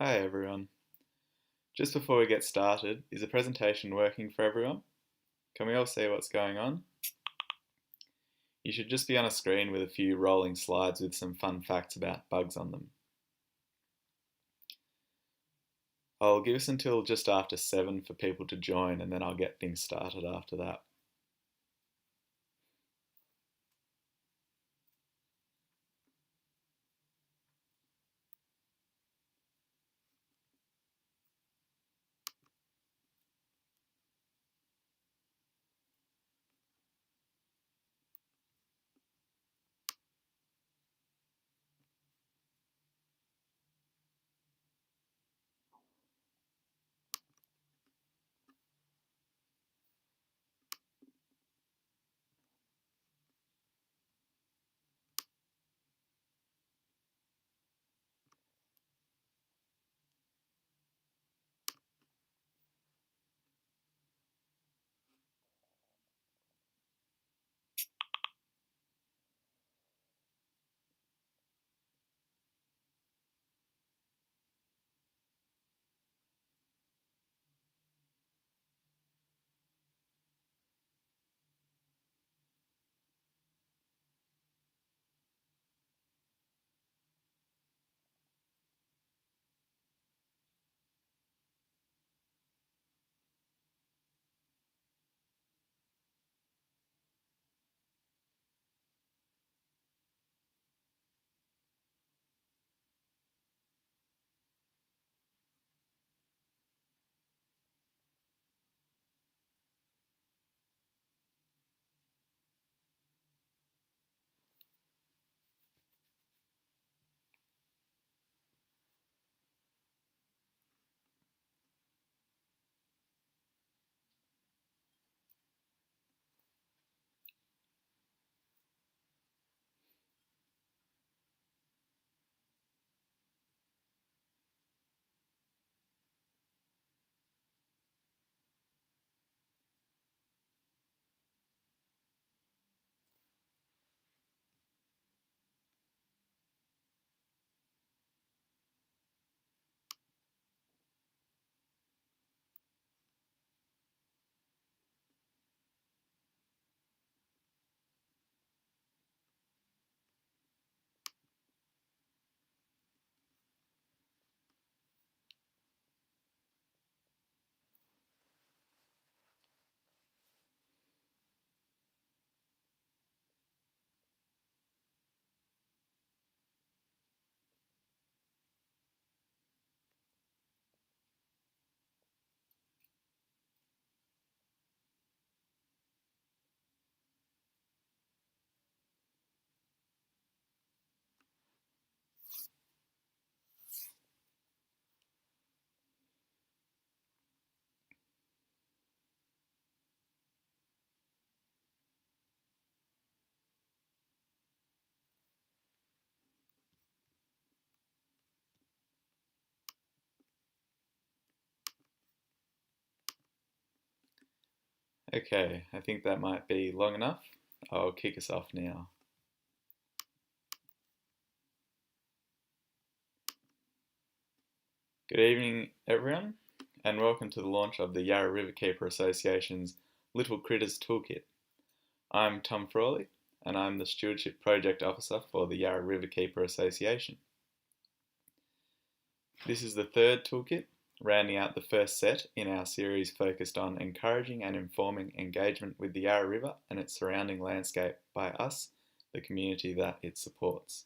Hi everyone. Just before we get started, is the presentation working for everyone? Can we all see what's going on? You should just be on a screen with a few rolling slides with some fun facts about bugs on them. I'll give us until just after 7 for people to join and then I'll get things started after that. Okay, I think that might be long enough. I'll kick us off now. Good evening everyone and welcome to the launch of the Yarra Riverkeeper Association's Little Critters Toolkit. I'm Tom Crawley and I'm the Stewardship Project Officer for the Yarra Riverkeeper Association. This is the third toolkit, rounding out the first set in our series focused on encouraging and informing engagement with the Yarra River and its surrounding landscape by us, the community that it supports.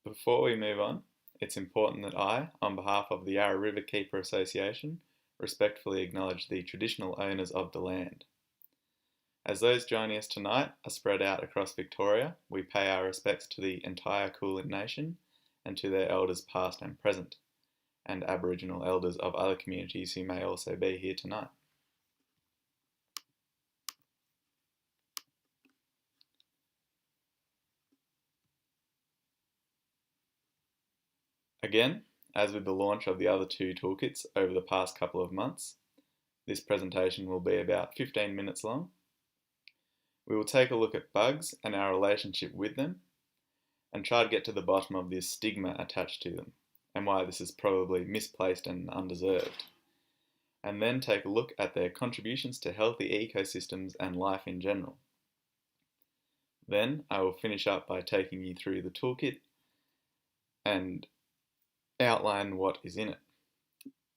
Before we move on, it's important that I, on behalf of the Yarra Riverkeeper Association, respectfully acknowledge the traditional owners of the land. As those joining us tonight are spread out across Victoria, we pay our respects to the entire Kulin Nation and to their elders past and present, and Aboriginal elders of other communities who may also be here tonight. Again, as with the launch of the other two toolkits over the past couple of months, this presentation will be about 15 minutes long. We will take a look at bugs and our relationship with them, and try to get to the bottom of this stigma attached to them and why this is probably misplaced and undeserved. And then take a look at their contributions to healthy ecosystems and life in general. Then I will finish up by taking you through the toolkit and outline what is in it.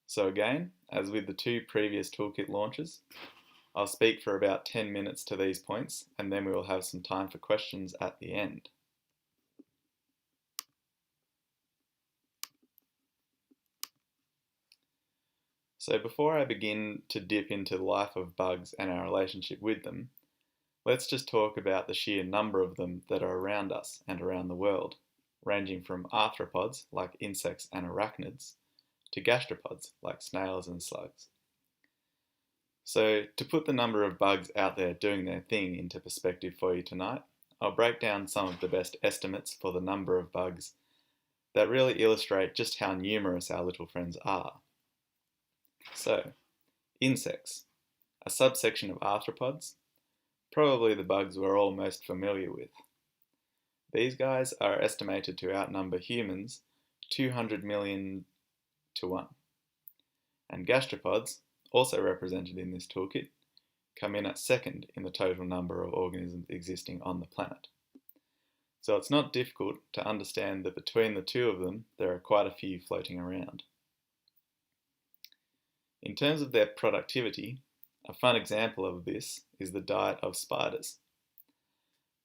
So again, as with the two previous toolkit launches, I'll speak for about 10 minutes to these points, and then we will have some time for questions at the end. So before I begin to dip into the life of bugs and our relationship with them, let's just talk about the sheer number of them that are around us and around the world, ranging from arthropods like insects and arachnids to gastropods like snails and slugs. So to put the number of bugs out there doing their thing into perspective for you tonight, I'll break down some of the best estimates for the number of bugs that really illustrate just how numerous our little friends are. So, insects, a subsection of arthropods, probably the bugs we're all most familiar with. These guys are estimated to outnumber humans 200 million to 1. And gastropods, also represented in this toolkit, come in at second in the total number of organisms existing on the planet. So it's not difficult to understand that between the two of them, there are quite a few floating around. In terms of their productivity, a fun example of this is the diet of spiders.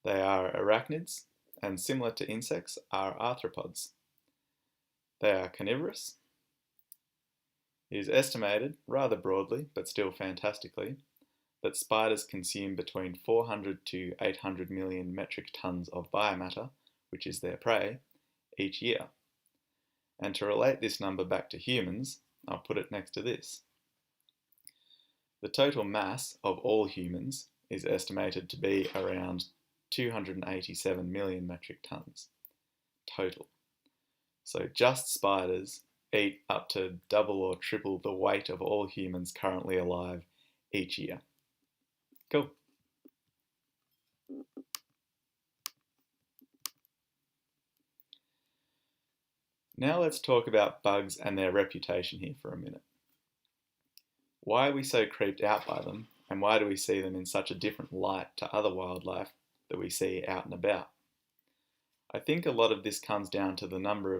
They are arachnids, and similar to insects, are arthropods. They are carnivorous. It is estimated, rather broadly, but still fantastically, that spiders consume between 400 to 800 million metric tons of biomatter, which is their prey, each year. And to relate this number back to humans, I'll put it next to this. The total mass of all humans is estimated to be around 287 million metric tons total. So just spiders eat up to double or triple the weight of all humans currently alive each year. Cool. Now let's talk about bugs and their reputation here for a minute. Why are we so creeped out by them, and why do we see them in such a different light to other wildlife that we see out and about? I think a lot of this comes down to a number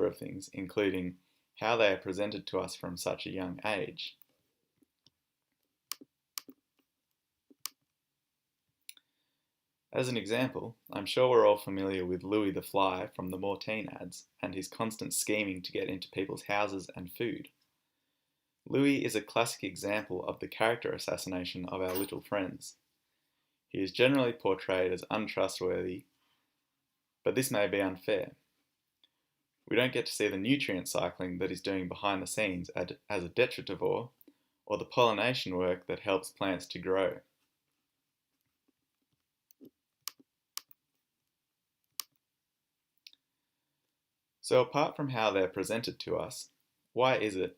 of things, including how they are presented to us from such a young age. As an example, I'm sure we're all familiar with Louis the Fly from the Mortein ads and his constant scheming to get into people's houses and food. Louis is a classic example of the character assassination of our little friends. He is generally portrayed as untrustworthy, but this may be unfair. We don't get to see the nutrient cycling that he's doing behind the scenes as a detritivore, or the pollination work that helps plants to grow. So apart from how they're presented to us, why is it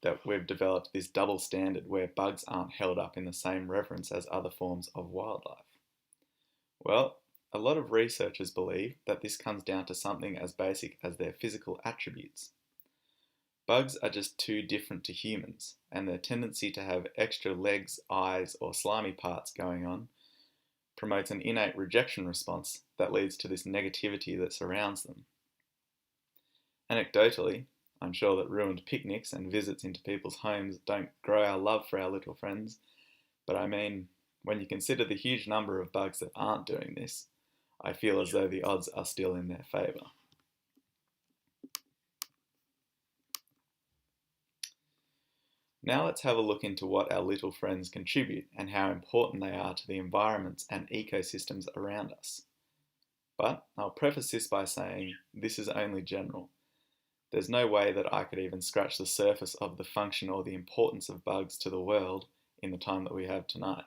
that we've developed this double standard where bugs aren't held up in the same reverence as other forms of wildlife? Well, a lot of researchers believe that this comes down to something as basic as their physical attributes. Bugs are just too different to humans, and their tendency to have extra legs, eyes, or slimy parts going on promotes an innate rejection response that leads to this negativity that surrounds them. Anecdotally, I'm sure that ruined picnics and visits into people's homes don't grow our love for our little friends, but I mean, when you consider the huge number of bugs that aren't doing this, I feel as though the odds are still in their favour. Now let's have a look into what our little friends contribute and how important they are to the environments and ecosystems around us. But I'll preface this by saying this is only general. There's no way that I could even scratch the surface of the function or the importance of bugs to the world in the time that we have tonight.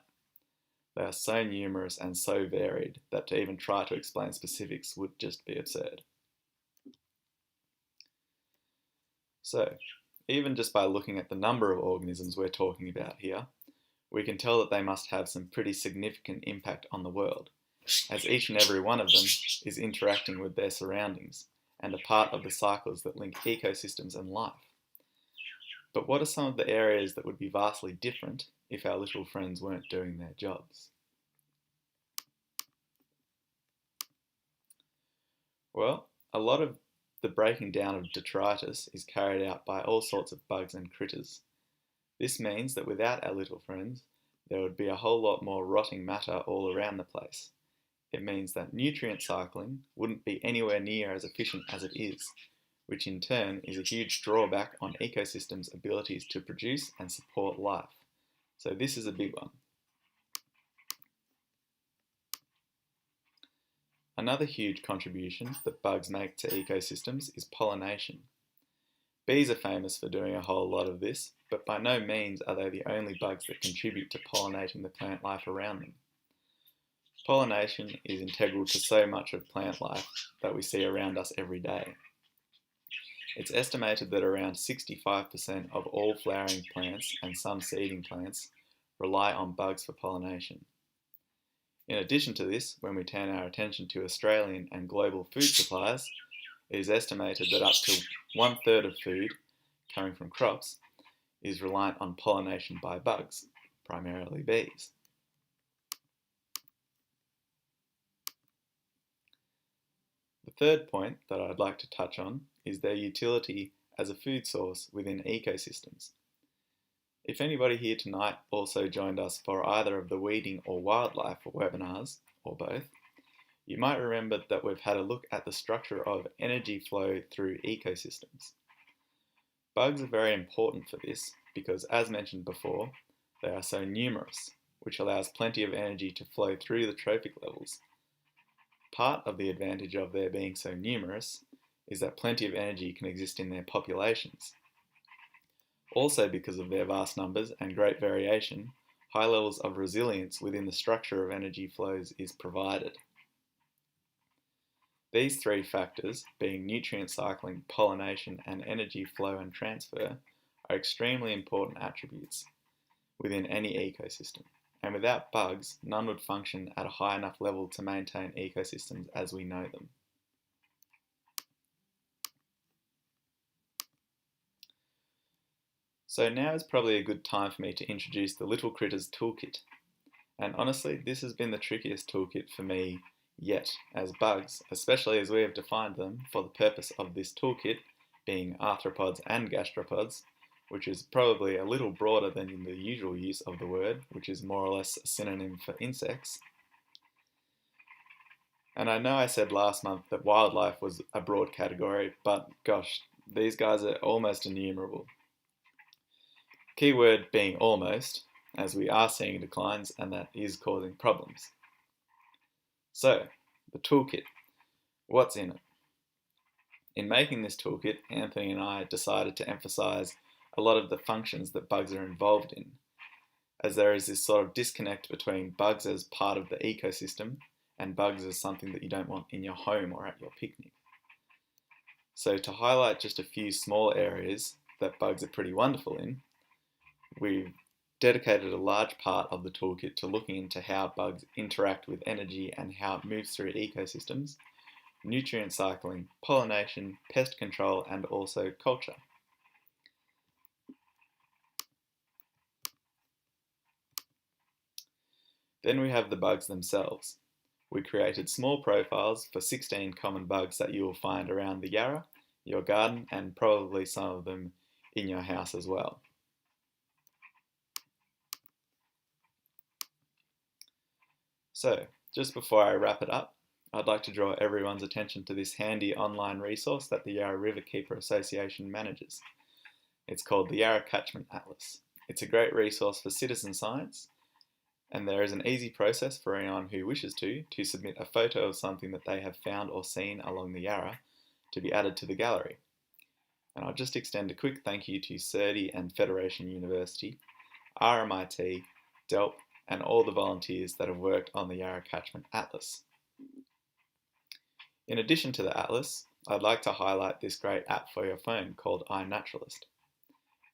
They are so numerous and so varied that to even try to explain specifics would just be absurd. So, even just by looking at the number of organisms we're talking about here, we can tell that they must have some pretty significant impact on the world, as each and every one of them is interacting with their surroundings and a part of the cycles that link ecosystems and life. But what are some of the areas that would be vastly different if our little friends weren't doing their jobs? Well, a lot of the breaking down of detritus is carried out by all sorts of bugs and critters. This means that without our little friends, there would be a whole lot more rotting matter all around the place. It means that nutrient cycling wouldn't be anywhere near as efficient as it is, which in turn is a huge drawback on ecosystems' abilities to produce and support life. So this is a big one. Another huge contribution that bugs make to ecosystems is pollination. Bees are famous for doing a whole lot of this, but by no means are they the only bugs that contribute to pollinating the plant life around them. Pollination is integral to so much of plant life that we see around us every day. It's estimated that around 65% of all flowering plants and some seeding plants rely on bugs for pollination. In addition to this, when we turn our attention to Australian and global food suppliers, it is estimated that up to 1/3 of food coming from crops is reliant on pollination by bugs, primarily bees. The third point that I'd like to touch on is their utility as a food source within ecosystems. If anybody here tonight also joined us for either of the weeding or wildlife webinars, or both, you might remember that we've had a look at the structure of energy flow through ecosystems. Bugs are very important for this because, as mentioned before, they are so numerous, which allows plenty of energy to flow through the trophic levels. Part of the advantage of their being so numerous is that plenty of energy can exist in their populations. Also, because of their vast numbers and great variation, high levels of resilience within the structure of energy flows is provided. These three factors, being nutrient cycling, pollination, and energy flow and transfer, are extremely important attributes within any ecosystem, and without bugs, none would function at a high enough level to maintain ecosystems as we know them. So now is probably a good time for me to introduce the Little Critters Toolkit. And honestly, this has been the trickiest toolkit for me yet, as bugs, especially as we have defined them for the purpose of this toolkit, being arthropods and gastropods, which is probably a little broader than the usual use of the word, which is more or less a synonym for insects. And I know I said last month that wildlife was a broad category, but gosh, these guys are almost innumerable. Keyword being almost, as we are seeing declines and that is causing problems. So, the toolkit. What's in it? In making this toolkit, Anthony and I decided to emphasise a lot of the functions that bugs are involved in, as there is this sort of disconnect between bugs as part of the ecosystem and bugs as something that you don't want in your home or at your picnic. So to highlight just a few small areas that bugs are pretty wonderful in, we've dedicated a large part of the toolkit to looking into how bugs interact with energy and how it moves through ecosystems, nutrient cycling, pollination, pest control, and also culture. Then we have the bugs themselves. We created small profiles for 16 common bugs that you will find around the Yarra, your garden, and probably some of them in your house as well. So, just before I wrap it up, I'd like to draw everyone's attention to this handy online resource that the Yarra Riverkeeper Association manages. It's called the Yarra Catchment Atlas. It's a great resource for citizen science, and there is an easy process for anyone who wishes to submit a photo of something that they have found or seen along the Yarra to be added to the gallery. And I'll just extend a quick thank you to CERDI and Federation University, RMIT, DELP, and all the volunteers that have worked on the Yarra Catchment Atlas. In addition to the Atlas, I'd like to highlight this great app for your phone called Naturalist.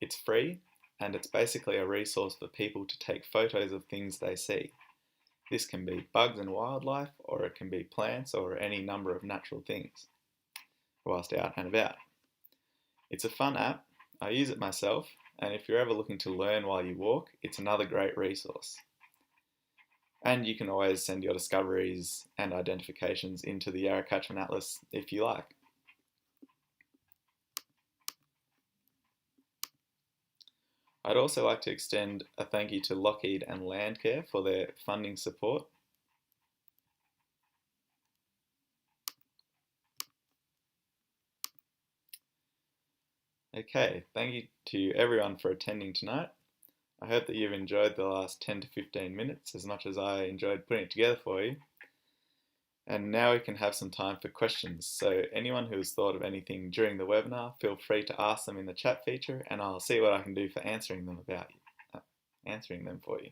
It's free, and it's basically a resource for people to take photos of things they see. This can be bugs and wildlife, or it can be plants or any number of natural things whilst out and about. It's a fun app. I use it myself, and if you're ever looking to learn while you walk, it's another great resource. And you can always send your discoveries and identifications into the Yarra Catchment Atlas if you like. I'd also like to extend a thank you to Lockheed and Landcare for their funding support. Okay, thank you to everyone for attending tonight. I hope that you've enjoyed the last 10 to 15 minutes as much as I enjoyed putting it together for you. And now we can have some time for questions. So anyone who has thought of anything during the webinar, feel free to ask them in the chat feature, and I'll see what I can do for answering them for you.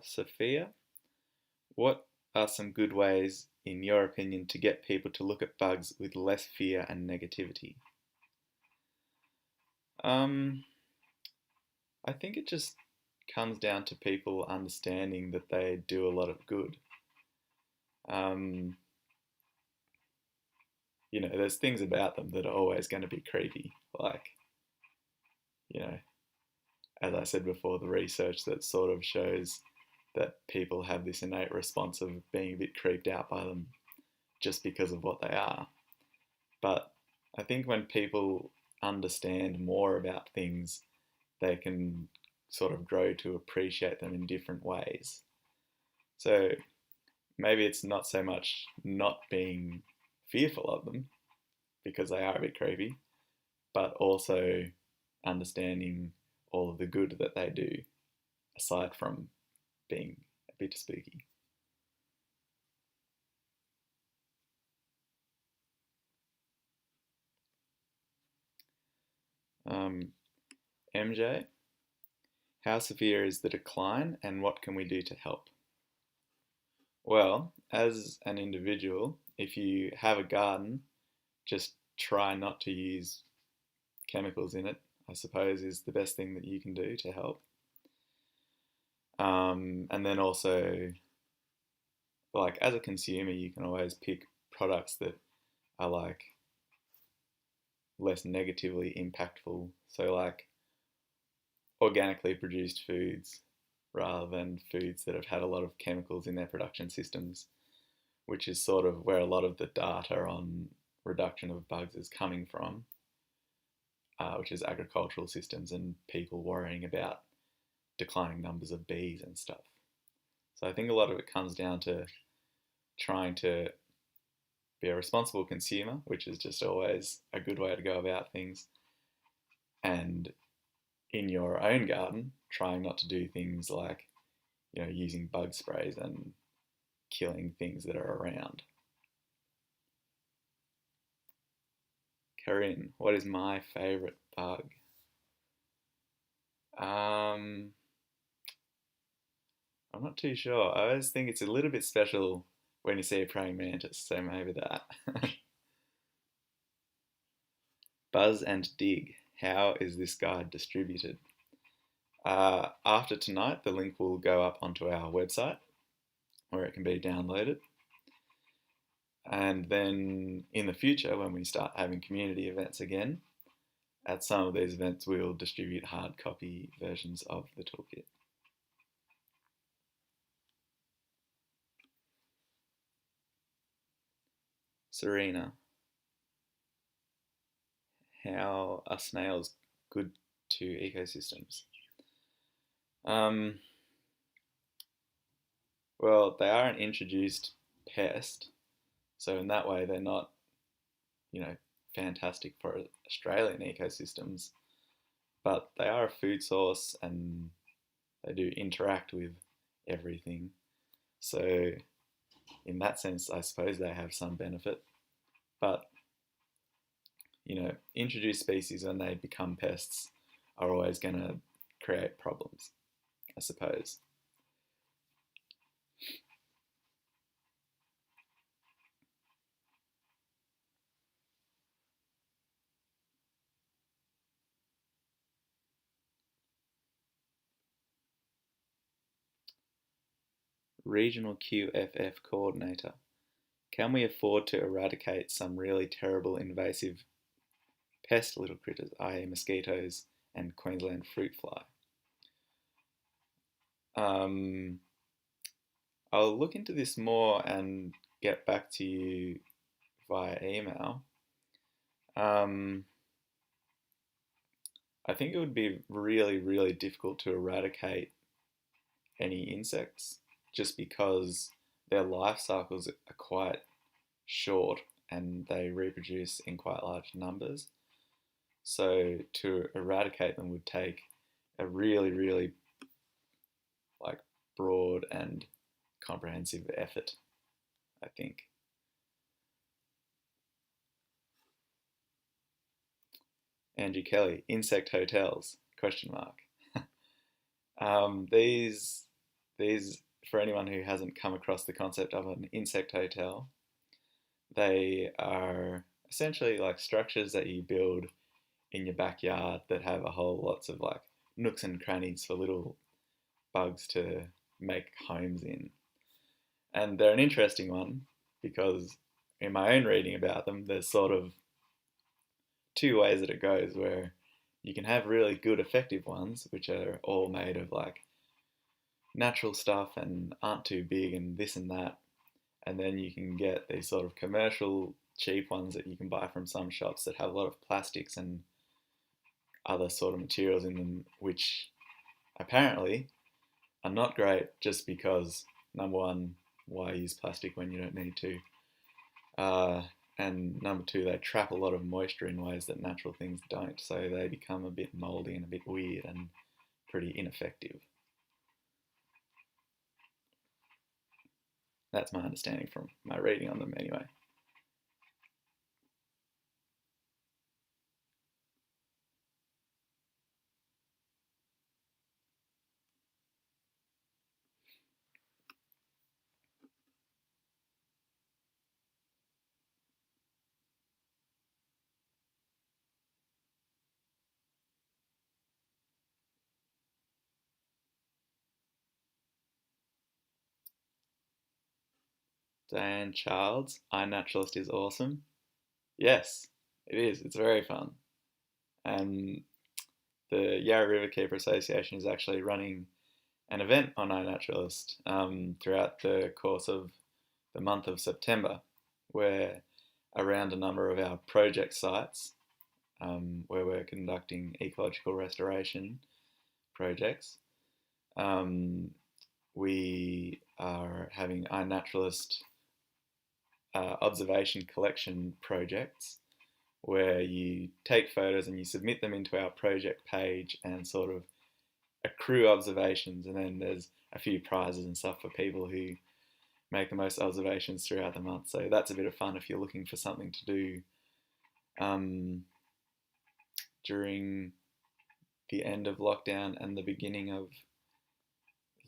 Sofia, what are some good ways, in your opinion, to get people to look at bugs with less fear and negativity? I think it just comes down to people understanding that they do a lot of good. There's things about them that are always going to be creepy, like, as I said before, the research that sort of shows that people have this innate response of being a bit creeped out by them just because of what they are. But I think when people understand more about things, they can sort of grow to appreciate them in different ways. So maybe it's not so much not being fearful of them, because they are a bit creepy, but also understanding all of the good that they do, aside from being a bit spooky. MJ, how severe is the decline and what can we do to help? Well, as an individual, if you have a garden, just try not to use chemicals in it, I suppose, is the best thing that you can do to help. And then also, like, as a consumer, you can always pick products that are like less negatively impactful. So like organically produced foods rather than foods that have had a lot of chemicals in their production systems, which is sort of where a lot of the data on reduction of bugs is coming from, which is agricultural systems and people worrying about declining numbers of bees and stuff. So I think a lot of it comes down to trying to be a responsible consumer, which is just always a good way to go about things. And in your own garden, trying not to do things like, using bug sprays and killing things that are around. Karin, what is my favourite bug? I'm not too sure. I always think it's a little bit special when you see a praying mantis, so maybe that. Buzz and dig. How is this guide distributed? After tonight, the link will go up onto our website where it can be downloaded. And then in the future, when we start having community events again, at some of these events, we'll distribute hard copy versions of the toolkit. Serena, how are snails good to ecosystems? Well, they are an introduced pest, so in that way they're not, fantastic for Australian ecosystems, but they are a food source and they do interact with everything. So in that sense, I suppose they have some benefit, but introduced species when they become pests are always going to create problems, I suppose. Regional QFF Coordinator. Can we afford to eradicate some really terrible invasive pest little critters, i.e. mosquitoes and Queensland fruit fly? I'll look into this more and get back to you via email. I think it would be really, really difficult to eradicate any insects just because their life cycles are quite short and they reproduce in quite large numbers. So to eradicate them would take a really, really broad and comprehensive effort, I think. Andrew Kelly, insect hotels, question mark. These, for anyone who hasn't come across the concept of an insect hotel, they are essentially like structures that you build in your backyard that have a whole lots of nooks and crannies for little bugs to make homes in. And they're an interesting one because in my own reading about them, there's sort of two ways that it goes, where you can have really good effective ones which are all made of natural stuff and aren't too big and this and that, and then you can get these sort of commercial cheap ones that you can buy from some shops that have a lot of plastics and other sort of materials in them which apparently are not great, just because number one, why use plastic when you don't need to, and number two, they trap a lot of moisture in ways that natural things don't, so they become a bit mouldy and a bit weird and pretty ineffective. That's my understanding from my reading on them anyway. Diane Childs, iNaturalist is awesome. Yes, it is. It's very fun. And the Yarra Riverkeeper Association is actually running an event on iNaturalist throughout the course of the month of September, where around a number of our project sites, where we're conducting ecological restoration projects, we are having iNaturalist observation collection projects where you take photos and you submit them into our project page and sort of accrue observations, and then there's a few prizes and stuff for people who make the most observations throughout the month. So that's a bit of fun if you're looking for something to do during the end of lockdown and the beginning of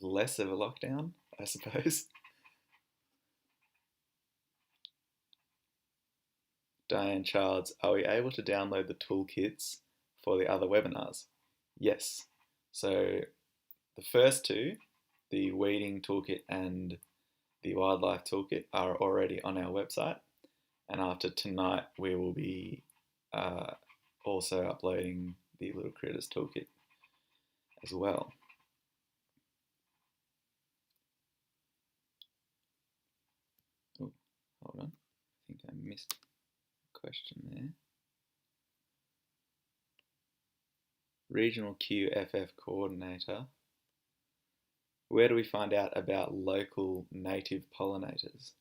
less of a lockdown, I suppose. Diane Childs, are we able to download the toolkits for the other webinars? Yes. So the first two, the weeding toolkit and the wildlife toolkit, are already on our website. And after tonight, we will be also uploading the Little Critters Toolkit as well. Oh, hold on. I think I missed a question there. Regional QFF Coordinator. Where do we find out about local native pollinators?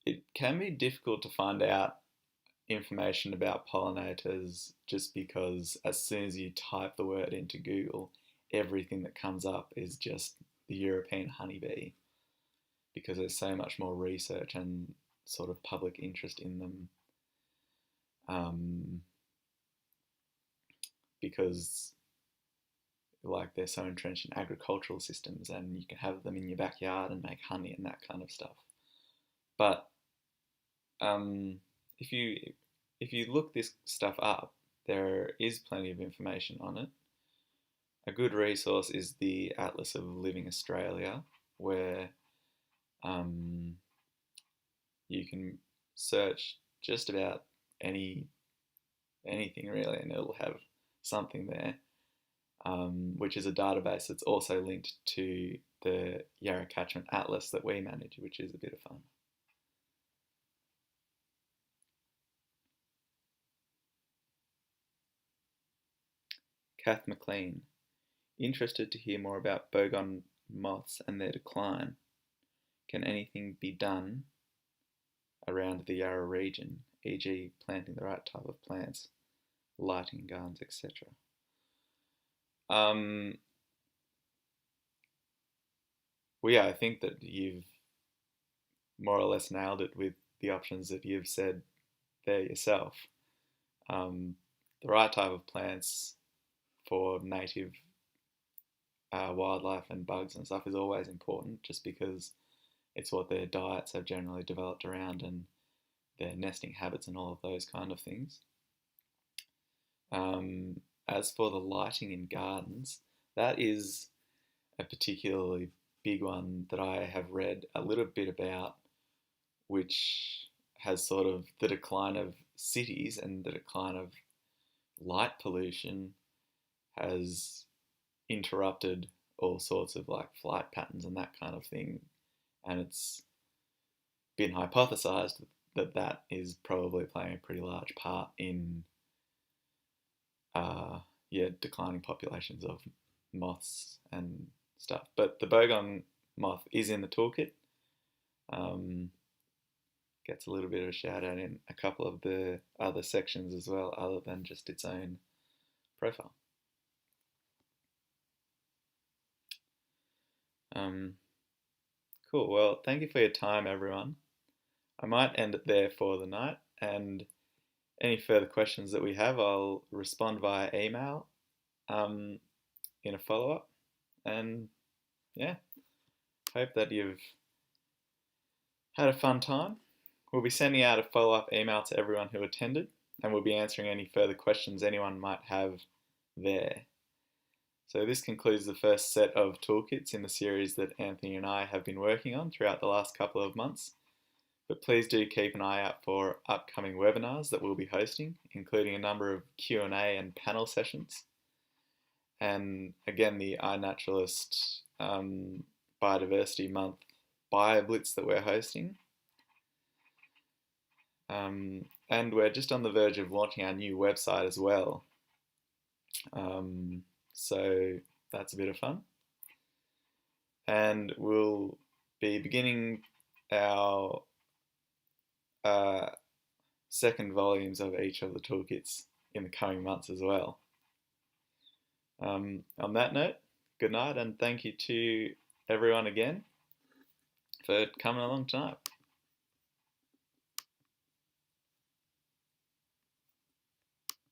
It can be difficult to find out information about pollinators just because as soon as you type the word into Google, everything that comes up is just the European honeybee, because there's so much more research and sort of public interest in them, because like they're so entrenched in agricultural systems and you can have them in your backyard and make honey and that kind of stuff. But if you look this stuff up, there is plenty of information on it. A good resource is the Atlas of Living Australia, where you can search just about anything really, and it'll have something there, which is a database that's also linked to the Yarra Catchment Atlas that we manage, which is a bit of fun. Kath McLean, interested to hear more about Bogon moths and their decline. Can anything be done around the Yarra region, e.g. planting the right type of plants, lighting gardens, etc.? Well, yeah, I think that you've more or less nailed it with the options that you've said there yourself. The right type of plants for native wildlife and bugs and stuff is always important, just because it's what their diets have generally developed around and their nesting habits and all of those kind of things. As for the lighting in gardens, that is a particularly big one that I have read a little bit about, which has sort of the decline of cities and the decline of light pollution has interrupted all sorts of like flight patterns and that kind of thing, and it's been hypothesized that that is probably playing a pretty large part in declining populations of moths and stuff. But the Bogon moth is in the toolkit. Gets a little bit of a shout out in a couple of the other sections as well, other than just its own profile. Cool, well, thank you for your time, everyone. I might end it there for the night, and any further questions that we have, I'll respond via email in a follow-up. And yeah, hope that you've had a fun time. We'll be sending out a follow-up email to everyone who attended, and we'll be answering any further questions anyone might have there. So this concludes the first set of toolkits in the series that Anthony and I have been working on throughout the last couple of months. But please do keep an eye out for upcoming webinars that we'll be hosting, including a number of Q&A and panel sessions. And again, the iNaturalist Biodiversity Month Bio Blitz that we're hosting. And we're just on the verge of launching our new website as well. So that's a bit of fun. And we'll be beginning our second volumes of each of the toolkits in the coming months as well. On that note, good night, and thank you to everyone again for coming along tonight.